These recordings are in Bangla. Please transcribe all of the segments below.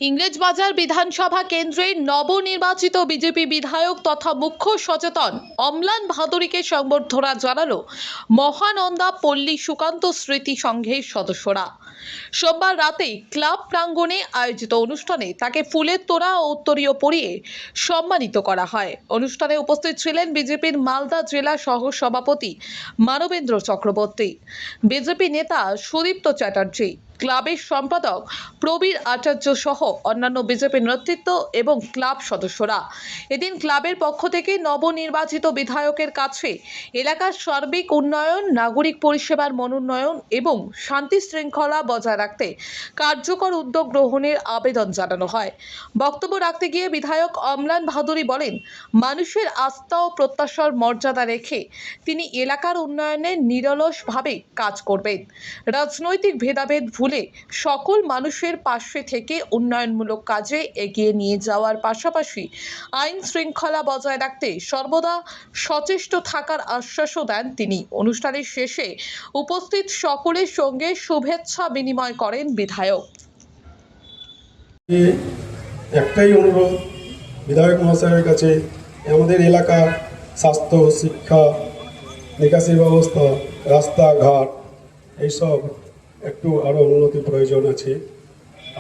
ইংরেজবাজার বিধানসভা কেন্দ্রের নবনির্বাচিত বিজেপি বিধায়ক তথা মুখ্য সচেতন অম্লান ভাদুরীকে সংবর্ধনা জানালো মহানন্দা পল্লী সুকান্ত স্মৃতি সংঘের সদস্যরা। সোমবার রাতে ক্লাব প্রাঙ্গণে আয়োজিত অনুষ্ঠানে তাকে ফুলের তোড়া ও উত্তরীয় পরিয়ে সম্মানিত করা হয়। অনুষ্ঠানে উপস্থিত ছিলেন বিজেপির মালদা জেলা সহ সভাপতি মানবেন্দ্র চক্রবর্তী, বিজেপি নেতা সুদীপ্ত চ্যাটার্জি, ক্লাবের সম্পাদক প্রবীর আচার্য সহ অন্যান্য বিজেপি নেতৃত্ব এবং ক্লাব সদস্যরা। এদিন ক্লাবের পক্ষ থেকে নবনির্বাচিত বিধায়কের কাছে এলাকার সার্বিক উন্নয়ন, নাগরিক পরিষেবার মনোন্নয়ন এবং শান্তি শৃঙ্খলা বজায় রাখতে কার্যকর উদ্যোগ গ্রহণের আবেদন জানানো হয়। বক্তব্য রাখতে গিয়ে বিধায়ক অম্লান ভাদুরী বলেন, মানুষের আস্থা ও প্রত্যাশার মর্যাদা রেখে তিনি এলাকার উন্নয়নে নিরলসভাবে কাজ করবেন। রাজনৈতিক ভেদাভেদ ভুলে সকল মানুষের পাশে থেকে উন্নয়নমূলক কাজে এগিয়ে নিয়ে যাওয়ার পাশাপাশি আইন শৃঙ্খলা বজায় রাখতে সর্বদা সচেষ্ট থাকার আশ্বাসও দেন তিনি। অনুষ্ঠানের শেষে উপস্থিত সকলের সঙ্গে শুভেচ্ছা বিনিময় করেন বিধায়ক। একটাই অনুরোধ বিধায়ক মহাশয়ের কাছে, আমাদের এলাকার স্বাস্থ্য, শিক্ষা, নিকাশি ব্যবস্থা, রাস্তাঘাট এইসব একটু আরও উন্নতি প্রয়োজন আছে।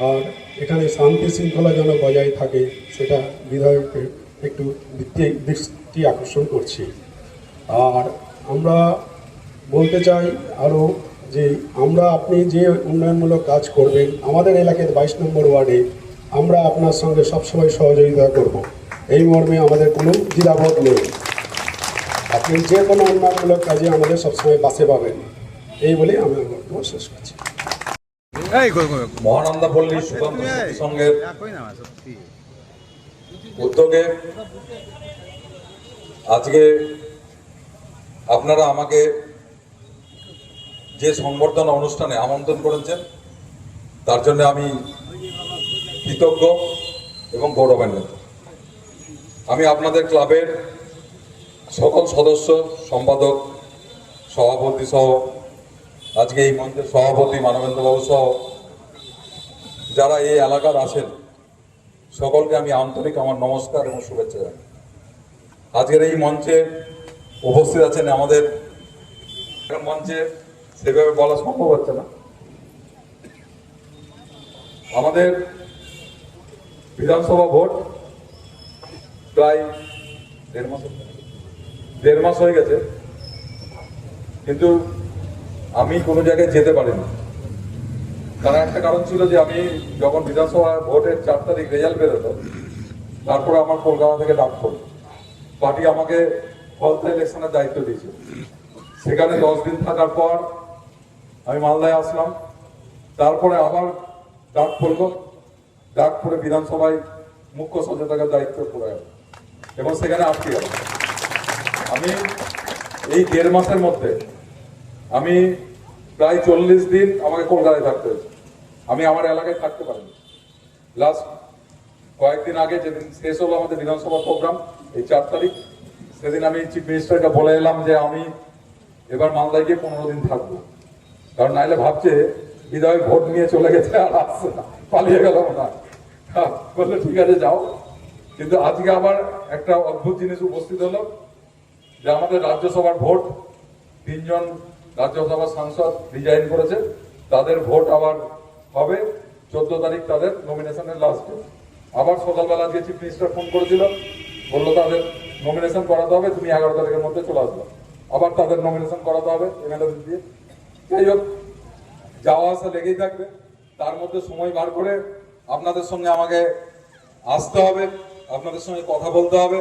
আর এখানে শান্তি শৃঙ্খলা যেন বজায় থাকে সেটা বিধায়ককে একটু দৃষ্টি আকর্ষণ করছি। আর আমরা বলতে চাই আরও যে আপনি যে উন্নয়নমূলক কাজ করবেন আমাদের এলাকার 22 নম্বর ওয়ার্ডে আমরা আপনার সঙ্গে সবসময় সহযোগিতা করব, এই মর্মে আমাদের কোনো দ্বিধাবোধ নেই। আপনি যে কোনো উন্নয়নমূলক কাজে আমাদের সবসময় পাশে পাবেন, এই বলে আমি বক্তব্য শেষ করছি। মহানন্দা পল্লী সুকান্ত স্মৃতি সংঘের উদ্যোগে আজকে আপনারা আমাকে যে সংবর্ধনা অনুষ্ঠানে আমন্ত্রণ করেছেন তার জন্য আমি কৃতজ্ঞ এবং গৌরবান্বিত। আমি আপনাদের ক্লাবের সকল সদস্য, সম্পাদক, সভাপতি সহ আজকে এই মঞ্চের সভাপতি মানবেন্দ্রবাবু সহ যারা এই এলাকার আছেন সকলকে আমি আন্তরিক আমার নমস্কার এবং শুভেচ্ছা জানাই। আজকের এই মঞ্চে উপস্থিত আছেন আমাদের মঞ্চে সেভাবে বলা সম্ভব হচ্ছে না। আমাদের বিধানসভা ভোট প্রায় দেড় মাস হয়ে গেছে, কিন্তু আমি কোনো জায়গায় যেতে পারিনি। তার একটা কারণ ছিল যে আমি যখন বিধানসভা ভোটের 4 তারিখ রেজাল্ট বেরোতো, তারপরে আমার কলকাতা থেকে ডাক পড়ল, পার্টি আমাকে ফলতা ইলেকশনের দায়িত্ব দিয়েছে। সেখানে 10 দিন থাকার পর আমি মালদায় আসলাম। তারপরে আবার ডাক পড়ল, ডাক পড়ে বিধানসভায় মুখ্য সচেতকের দায়িত্ব পড়ে গেল এবং সেখানে আটকে গেল। আমি এই 1.5 মাসের মধ্যে আমি প্রায় 40 দিন আমাকে কলকাতায় থাকতে হয়েছে। আমি আমার এলাকায় থাকতে পারিনি। লাস্ট কয়েকদিন আগে যেদিন শেষ হলো আমাদের বিধানসভা প্রোগ্রাম, এই 4 তারিখ, সেদিন আমি চিফ মিনিস্টারকে বলে এলাম যে আমি এবার মালদায় গিয়ে 15 দিন থাকবো, কারণ নাইলে ভাবছে বিধায়ক ভোট নিয়ে চলে গেছে আর আসছে না, পালিয়ে গেল না। বললে ঠিক আছে যাও। কিন্তু আজকে আবার একটা অদ্ভুত জিনিস উপস্থিত হলো যে আমাদের রাজ্যসভার ভোট, 3 জন রাজ্যসভার সাংসদ রিজাইন করেছে, তাদের ভোট আবার হবে 14 তারিখ, তাদের নমিনেশনের লাস্ট ডে। আবার সকালবেলা আজকে চিফ মিনিস্টার ফোন করেছিল, বললো তাদের নমিনেশন করাতে হবে, তুমি 11 তারিখের মধ্যে চলে আসবে। আবার তাদের নমিনেশন করাতে হবে এমএলএ দিয়ে। যাই হোক, যাওয়া আসা লেগেই থাকবে। তার মধ্যে সময় বার করে আপনাদের সঙ্গে আমাকে আসতে হবে, আপনাদের সঙ্গে কথা বলতে হবে।